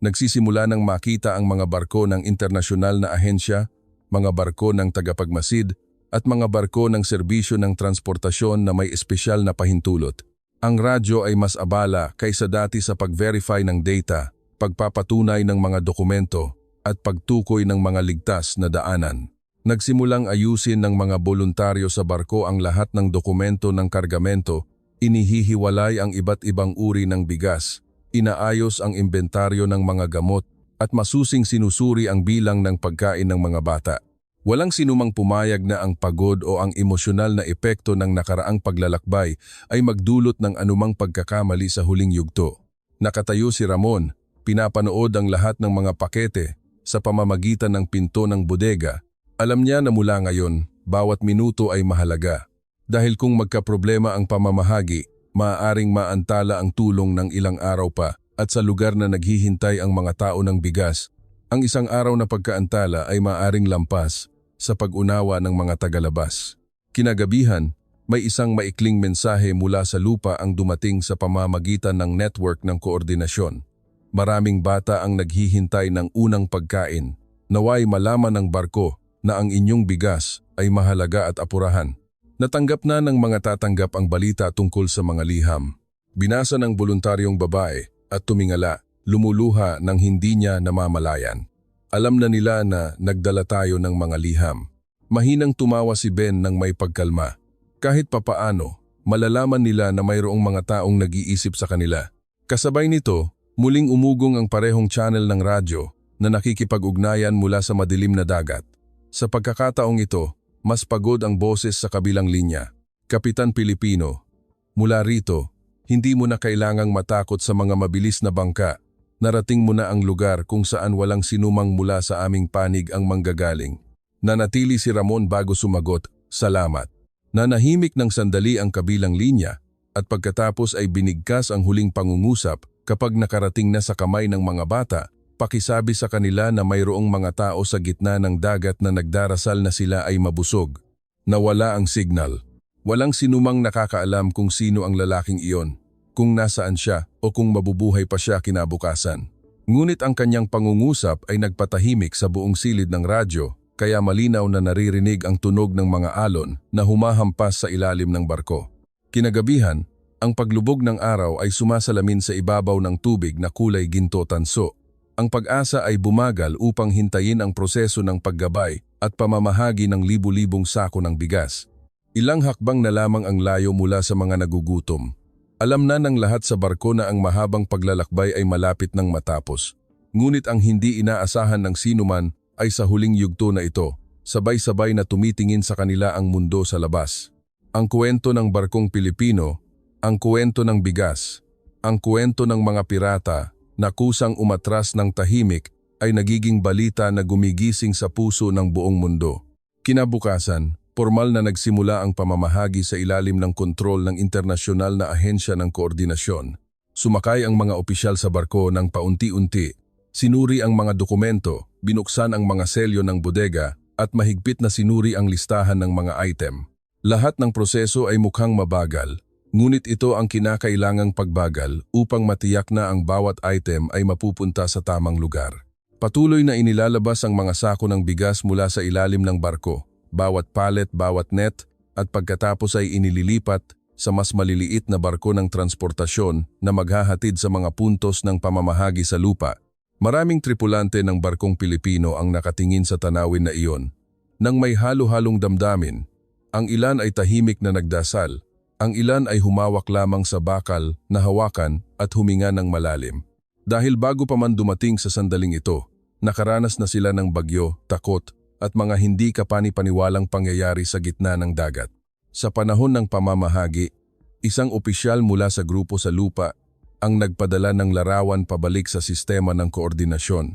nagsisimula nang makita ang mga barko ng internasyonal na ahensya, mga barko ng tagapagmasid, at mga barko ng serbisyo ng transportasyon na may espesyal na pahintulot. Ang radyo ay mas abala kaysa dati sa pag-verify ng data, pagpapatunay ng mga dokumento, at pagtukoy ng mga ligtas na daanan. Nagsimulang ayusin ng mga voluntaryo sa barko ang lahat ng dokumento ng kargamento, inihihiwalay ang iba't ibang uri ng bigas, inaayos ang inventaryo ng mga gamot, at masusing sinusuri ang bilang ng pagkain ng mga bata. Walang sinumang pumayag na ang pagod o ang emosyonal na epekto ng nakaraang paglalakbay ay magdulot ng anumang pagkakamali sa huling yugto. Nakatayo si Ramon, pinapanood ang lahat ng mga pakete sa pamamagitan ng pinto ng bodega. Alam niya na mula ngayon, bawat minuto ay mahalaga. Dahil kung magkaproblema ang pamamahagi, maaaring maantala ang tulong ng ilang araw pa at sa lugar na naghihintay ang mga tao ng bigas, ang isang araw na pagkaantala ay maaaring lampas sa pag-unawa ng mga tagalabas. Kinagabihan, may isang maikling mensahe mula sa lupa ang dumating sa pamamagitan ng network ng koordinasyon. Maraming bata ang naghihintay ng unang pagkain. Naway malaman ng barko na ang inyong bigas ay mahalaga at apurahan. Natanggap na ng mga tatanggap ang balita tungkol sa mga liham. Binasa ng voluntaryong babae at tumingala, lumuluha nang hindi niya namamalayan. Alam na nila na nagdala tayo ng mga liham. Mahinang tumawa si Ben nang may pagkalma. Kahit papaano, malalaman nila na mayroong mga taong nag-iisip sa kanila. Kasabay nito, muling umugong ang parehong channel ng radyo na nakikipag-ugnayan mula sa madilim na dagat. Sa pagkakataong ito, mas pagod ang boses sa kabilang linya. Kapitan Pilipino, mula rito, hindi mo na kailangang matakot sa mga mabilis na bangka. Narating mo na ang lugar kung saan walang sinumang mula sa aming panig ang manggagaling. Nanatili si Ramon bago sumagot, salamat. Nanahimik ng sandali ang kabilang linya at pagkatapos ay binigkas ang huling pangungusap kapag nakarating na sa kamay ng mga bata, pakisabi sa kanila na mayroong mga tao sa gitna ng dagat na nagdarasal na sila ay mabusog. Nawala ang signal. Walang sinumang nakakaalam kung sino ang lalaking iyon, kung nasaan siya o kung mabubuhay pa siya kinabukasan. Ngunit ang kanyang pangungusap ay nagpatahimik sa buong silid ng radyo, kaya malinaw na naririnig ang tunog ng mga alon na humahampas sa ilalim ng barko. Kinagabihan, ang paglubog ng araw ay sumasalamin sa ibabaw ng tubig na kulay ginto-tanso. Ang pag-asa ay bumagal upang hintayin ang proseso ng paggabay at pamamahagi ng libu-libong sako ng bigas. Ilang hakbang na lamang ang layo mula sa mga nagugutom. Alam na ng lahat sa barko na ang mahabang paglalakbay ay malapit ng matapos. Ngunit ang hindi inaasahan ng sinuman ay sa huling yugto na ito, sabay-sabay na tumitingin sa kanila ang mundo sa labas. Ang kwento ng barkong Pilipino, ang kwento ng bigas, ang kwento ng mga pirata na kusang umatras ng tahimik ay nagiging balita na gumigising sa puso ng buong mundo. Kinabukasan, formal na nagsimula ang pamamahagi sa ilalim ng kontrol ng internasyonal na ahensya ng koordinasyon. Sumakay ang mga opisyal sa barko ng paunti-unti, sinuri ang mga dokumento, binuksan ang mga selyo ng bodega at mahigpit na sinuri ang listahan ng mga item. Lahat ng proseso ay mukhang mabagal, ngunit ito ang kinakailangang pagbagal upang matiyak na ang bawat item ay mapupunta sa tamang lugar. Patuloy na inilalabas ang mga sako ng bigas mula sa ilalim ng barko. Bawat pallet, bawat net, at pagkatapos ay inililipat sa mas maliliit na barko ng transportasyon na maghahatid sa mga puntos ng pamamahagi sa lupa. Maraming tripulante ng barkong Pilipino ang nakatingin sa tanawin na iyon. Nang may halo-halong damdamin, ang ilan ay tahimik na nagdasal, ang ilan ay humawak lamang sa bakal na hawakan at huminga ng malalim. Dahil bago pa man dumating sa sandaling ito, nakaranas na sila ng bagyo, takot, at mga hindi kapani-paniwalang pangyayari sa gitna ng dagat. Sa panahon ng pamamahagi, isang opisyal mula sa grupo sa lupa ang nagpadala ng larawan pabalik sa sistema ng koordinasyon.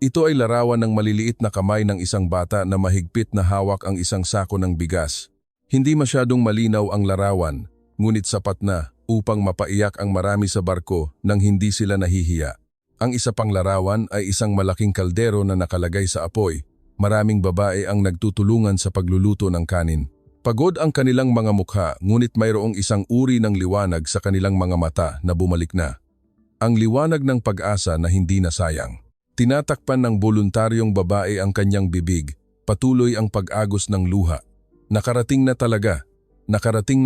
Ito ay larawan ng maliliit na kamay ng isang bata na mahigpit na hawak ang isang sako ng bigas. Hindi masyadong malinaw ang larawan, ngunit sapat na upang mapaiyak ang marami sa barko nang hindi sila nahihiya. Ang isa pang larawan ay isang malaking kaldero na nakalagay sa apoy. Maraming babae ang nagtutulungan sa pagluluto ng kanin. Pagod ang kanilang mga mukha, ngunit mayroong isang uri ng liwanag sa kanilang mga mata na bumalik na. Ang liwanag ng pag-asa na hindi nasayang. Tinatakpan ng voluntaryong babae ang kanyang bibig, patuloy ang pag-agos ng luha. Nakarating na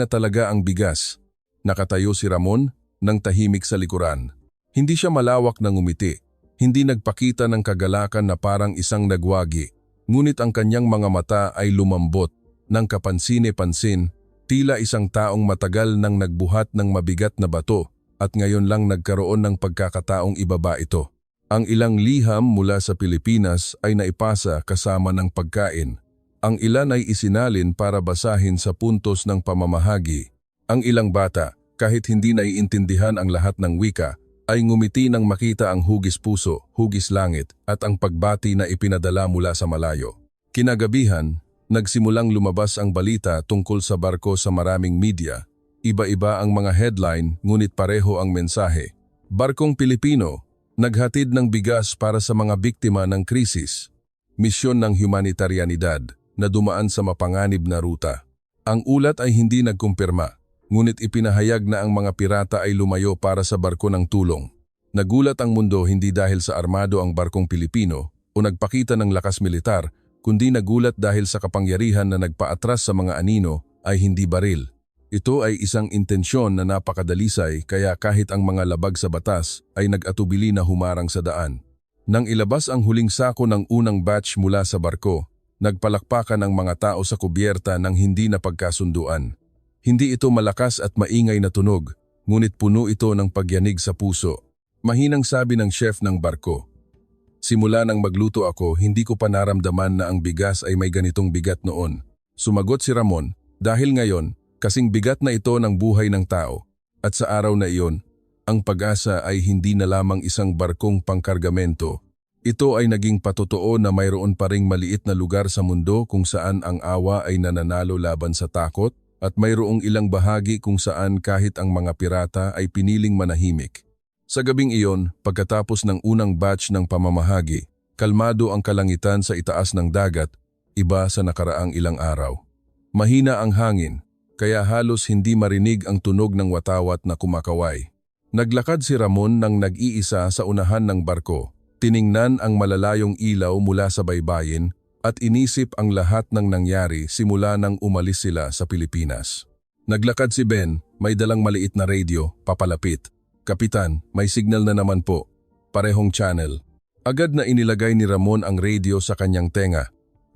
talaga ang bigas. Nakatayo si Ramon nang tahimik sa likuran. Hindi siya malawak na ngumiti, hindi nagpakita ng kagalakan na parang isang nagwagi. Ngunit ang kanyang mga mata ay lumambot ng kapansine-pansin, tila isang taong matagal nang nagbuhat ng mabigat na bato at ngayon lang nagkaroon ng pagkakataong ibaba ito. Ang ilang liham mula sa Pilipinas ay naipasa kasama ng pagkain. Ang ilan ay isinalin para basahin sa puntos ng pamamahagi. Ang ilang bata, kahit hindi naiintindihan ang lahat ng wika, ay ngumiti nang makita ang hugis puso, hugis langit at ang pagbati na ipinadala mula sa malayo. Kinagabihan, nagsimulang lumabas ang balita tungkol sa barko sa maraming media. Iba-iba ang mga headline ngunit pareho ang mensahe. Barkong Pilipino, naghatid ng bigas para sa mga biktima ng krisis. Misyon ng humanitarianidad na dumaan sa mapanganib na ruta. Ang ulat ay hindi nagkumpirma, ngunit ipinahayag na ang mga pirata ay lumayo para sa barko ng tulong. Nagulat ang mundo hindi dahil sa armado ang barkong Pilipino o nagpakita ng lakas militar, kundi nagulat dahil sa kapangyarihan na nagpaatras sa mga anino ay hindi baril. Ito ay isang intensyon na napakadalisay kaya kahit ang mga labag sa batas ay nag-atubili na humarang sa daan. Nang ilabas ang huling sako ng unang batch mula sa barko, nagpalakpakan ang mga tao sa kubyerta ng hindi napagkasunduan. Hindi ito malakas at maingay na tunog, ngunit puno ito ng pagyanig sa puso. Mahinang sabi ng chef ng barko. Simula nang magluto ako, hindi ko pa naramdaman na ang bigas ay may ganitong bigat noon. Sumagot si Ramon, dahil ngayon, kasing bigat na ito ng buhay ng tao. At sa araw na iyon, ang pag-asa ay hindi na lamang isang barkong pangkargamento. Ito ay naging patotoo na mayroon pa ring maliit na lugar sa mundo kung saan ang awa ay nananalo laban sa takot at mayroong ilang bahagi kung saan kahit ang mga pirata ay piniling manahimik. Sa gabing iyon, pagkatapos ng unang batch ng pamamahagi, kalmado ang kalangitan sa itaas ng dagat, iba sa nakaraang ilang araw. Mahina ang hangin, kaya halos hindi marinig ang tunog ng watawat na kumakaway. Naglakad si Ramon nang nag-iisa sa unahan ng barko. Tiningnan ang malalayong ilaw mula sa baybayin at inisip ang lahat ng nangyari simula nang umalis sila sa Pilipinas. Naglakad si Ben, may dalang maliit na radio, papalapit. Kapitan, may signal na naman po. Parehong channel. Agad na inilagay ni Ramon ang radio sa kanyang tenga.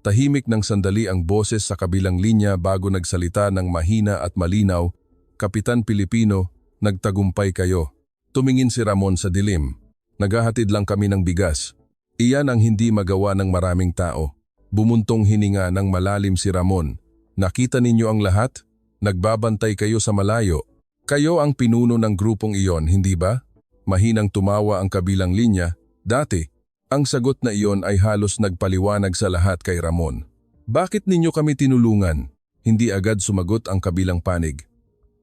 Tahimik ng sandali ang boses sa kabilang linya bago nagsalita ng mahina at malinaw, Kapitan Pilipino, nagtagumpay kayo. Tumingin si Ramon sa dilim. Naghahatid lang kami ng bigas. Iyan ang hindi magawa ng maraming tao. Bumuntong hininga ng malalim si Ramon. Nakita ninyo ang lahat? Nagbabantay kayo sa malayo. Kayo ang pinuno ng grupong iyon, hindi ba? Mahinang tumawa ang kabilang linya. Dati, ang sagot na iyon ay halos nagpaliwanag sa lahat kay Ramon. Bakit ninyo kami tinulungan? Hindi agad sumagot ang kabilang panig.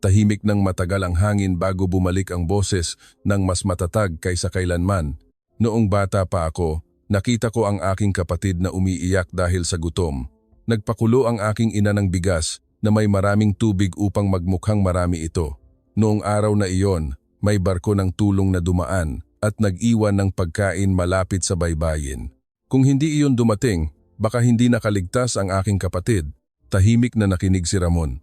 Tahimik ng matagal ang hangin bago bumalik ang boses ng mas matatag kaysa kailanman. Noong bata pa ako, nakita ko ang aking kapatid na umiiyak dahil sa gutom. Nagpakulo ang aking ina ng bigas na may maraming tubig upang magmukhang marami ito. Noong araw na iyon, may barko ng tulong na dumaan at nag-iwan ng pagkain malapit sa baybayin. Kung hindi iyon dumating, baka hindi nakaligtas ang aking kapatid. Tahimik na nakinig si Ramon.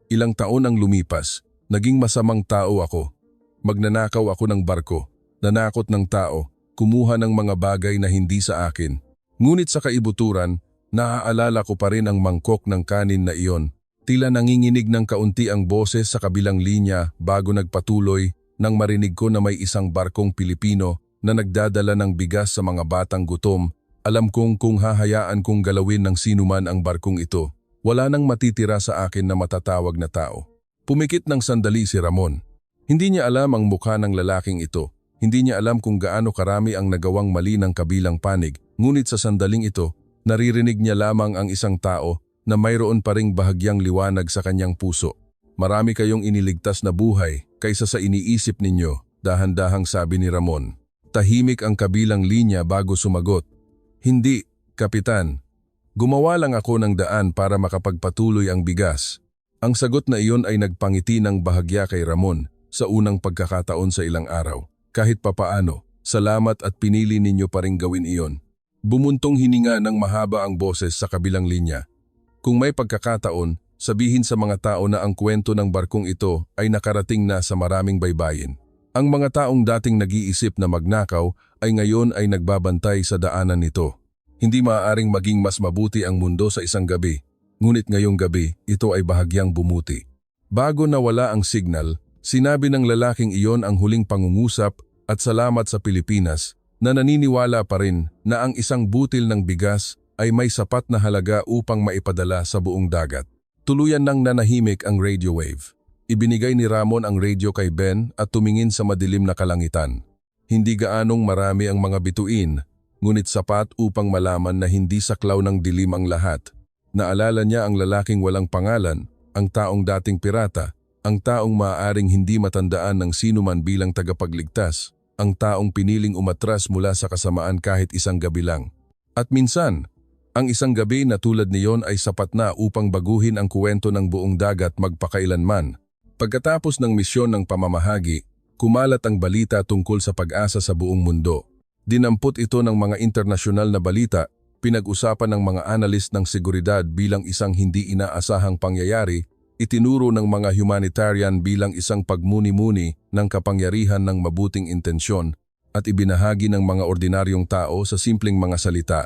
Ilang taon ang lumipas, naging masamang tao ako. Magnanakaw ako ng barko, nanakot ng tao, kumuha ng mga bagay na hindi sa akin. Ngunit sa kaibuturan, naaalala ko pa rin ang mangkok ng kanin na iyon. Tila nanginginig ng kaunti ang boses sa kabilang linya bago nagpatuloy nang marinig ko na may isang barkong Pilipino na nagdadala ng bigas sa mga batang gutom. Alam kong kung hahayaan kong galawin ng sinuman ang barkong ito, wala nang matitira sa akin na matatawag na tao. Pumikit ng sandali si Ramon. Hindi niya alam ang mukha ng lalaking ito. Hindi niya alam kung gaano karami ang nagawang mali ng kabilang panig. Ngunit sa sandaling ito, naririnig niya lamang ang isang tao na mayroon pa ring bahagyang liwanag sa kanyang puso. Marami kayong iniligtas na buhay kaysa sa iniisip ninyo, dahan-dahang sabi ni Ramon. Tahimik ang kabilang linya bago sumagot. Hindi, Kapitan. Gumawa lang ako ng daan para makapagpatuloy ang bigas. Ang sagot na iyon ay nagpangiti ng bahagya kay Ramon sa unang pagkakataon sa ilang araw. Kahit papaano, salamat at pinili ninyo pa ring gawin iyon. Bumuntong hininga ng mahaba ang boses sa kabilang linya. Kung may pagkakataon, sabihin sa mga tao na ang kwento ng barkong ito ay nakarating na sa maraming baybayin. Ang mga taong dating nag-iisip na magnakaw ay ngayon ay nagbabantay sa daanan nito. Hindi maaaring maging mas mabuti ang mundo sa isang gabi, ngunit ngayong gabi ito ay bahagyang bumuti. Bago nawala ang signal, sinabi ng lalaking iyon ang huling pangungusap at salamat sa Pilipinas na naniniwala pa rin na ang isang butil ng bigas ay may sapat na halaga upang maipadala sa buong dagat. Tuluyan nang nanahimik ang radio wave. Ibinigay ni Ramon ang radio kay Ben at tumingin sa madilim na kalangitan. Hindi gaanong marami ang mga bituin, ngunit sapat upang malaman na hindi saklaw ng dilim ang lahat. Naalala niya ang lalaking walang pangalan, ang taong dating pirata, ang taong maaaring hindi matandaan ng sinuman bilang tagapagligtas, ang taong piniling umatras mula sa kasamaan kahit isang gabi lang. At minsan, ang isang gabi na tulad niyon ay sapat na upang baguhin ang kuwento ng buong dagat magpakailanman. Pagkatapos ng misyon ng pamamahagi, kumalat ang balita tungkol sa pag-asa sa buong mundo. Dinampot ito ng mga internasyonal na balita, pinag-usapan ng mga analyst ng seguridad bilang isang hindi inaasahang pangyayari, itinuro ng mga humanitarian bilang isang pagmuni-muni ng kapangyarihan ng mabuting intensyon, at ibinahagi ng mga ordinaryong tao sa simpleng mga salita.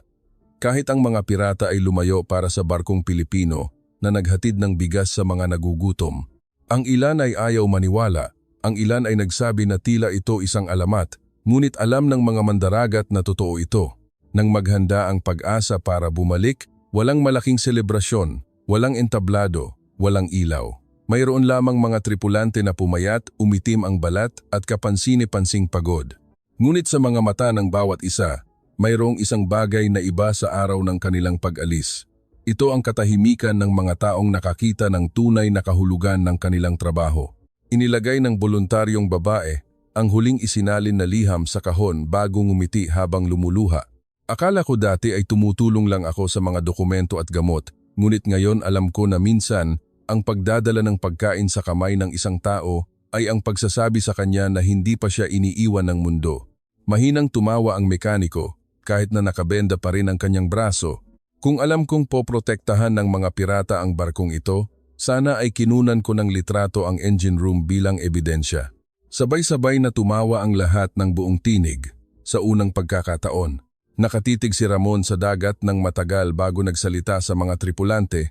Kahit ang mga pirata ay lumayo para sa barkong Pilipino na naghatid ng bigas sa mga nagugutom. Ang ilan ay ayaw maniwala, ang ilan ay nagsabi na tila ito isang alamat, ngunit alam ng mga mandaragat na totoo ito. Nang maghanda ang pag-asa para bumalik, walang malaking selebrasyon, walang entablado, walang ilaw. Mayroon lamang mga tripulante na pumayat, umitim ang balat at kapansini-pansing pagod. Ngunit sa mga mata ng bawat isa, mayroong isang bagay na iba sa araw ng kanilang pag-alis. Ito ang katahimikan ng mga taong nakakita ng tunay na kahulugan ng kanilang trabaho. Inilagay ng voluntaryong babae ang huling isinalin na liham sa kahon bago ngumiti habang lumuluha. Akala ko dati ay tumutulong lang ako sa mga dokumento at gamot, ngunit ngayon alam ko na minsan ang pagdadala ng pagkain sa kamay ng isang tao ay ang pagsasabi sa kanya na hindi pa siya iniiwan ng mundo. Mahinang tumawa ang mekaniko kahit na nakabenda pa rin ang kanyang braso. Kung alam kong poprotektahan ng mga pirata ang barkong ito, sana ay kinunan ko ng litrato ang engine room bilang ebidensya. Sabay-sabay na tumawa ang lahat ng buong tinig. Sa unang pagkakataon, nakatitig si Ramon sa dagat ng matagal bago nagsalita sa mga tripulante.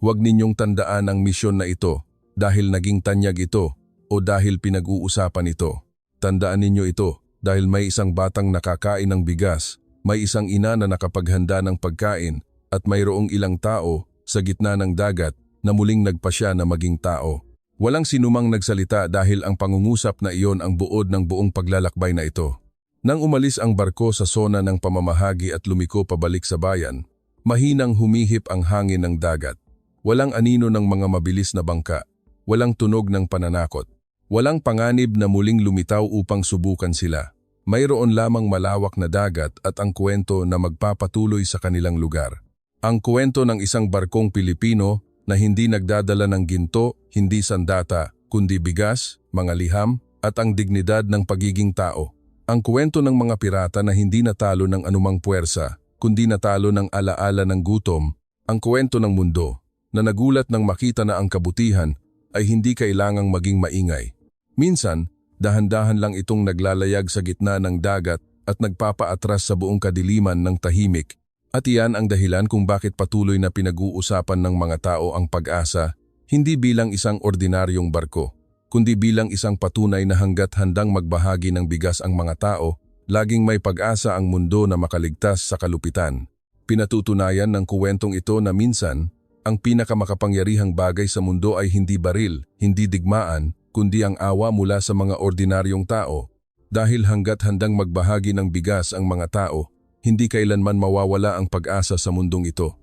Huwag ninyong tandaan ang misyon na ito dahil naging tanyag ito o dahil pinag-uusapan ito. Tandaan ninyo ito dahil may isang batang nakakain ng bigas, may isang ina na nakapaghanda ng pagkain, at mayroong ilang tao sa gitna ng dagat na muling nagpasya na maging tao. Walang sinumang nagsalita dahil ang pangungusap na iyon ang buod ng buong paglalakbay na ito. Nang umalis ang barko sa sona ng pamamahagi at lumiko pabalik sa bayan, mahinang humihip ang hangin ng dagat. Walang anino ng mga mabilis na bangka, walang tunog ng pananakot, walang panganib na muling lumitaw upang subukan sila. Mayroon lamang malawak na dagat at ang kwento na magpapatuloy sa kanilang lugar. Ang kwento ng isang barkong Pilipino na hindi nagdadala ng ginto, hindi sandata, kundi bigas, mga liham, at ang dignidad ng pagiging tao. Ang kwento ng mga pirata na hindi natalo ng anumang puwersa, kundi natalo ng alaala ng gutom. Ang kwento ng mundo na nagulat nang makita na ang kabutihan ay hindi kailangang maging maingay. Minsan, dahan-dahan lang itong naglalayag sa gitna ng dagat at nagpapaatras sa buong kadiliman ng tahimik. At iyan ang dahilan kung bakit patuloy na pinag-uusapan ng mga tao ang pag-asa, hindi bilang isang ordinaryong barko, kundi bilang isang patunay na hanggat handang magbahagi ng bigas ang mga tao, laging may pag-asa ang mundo na makaligtas sa kalupitan. Pinatutunayan ng kuwentong ito na minsan, ang pinakamakapangyarihang bagay sa mundo ay hindi baril, hindi digmaan, kundi ang awa mula sa mga ordinaryong tao. Dahil hanggat handang magbahagi ng bigas ang mga tao, hindi kailanman mawawala ang pag-asa sa mundong ito.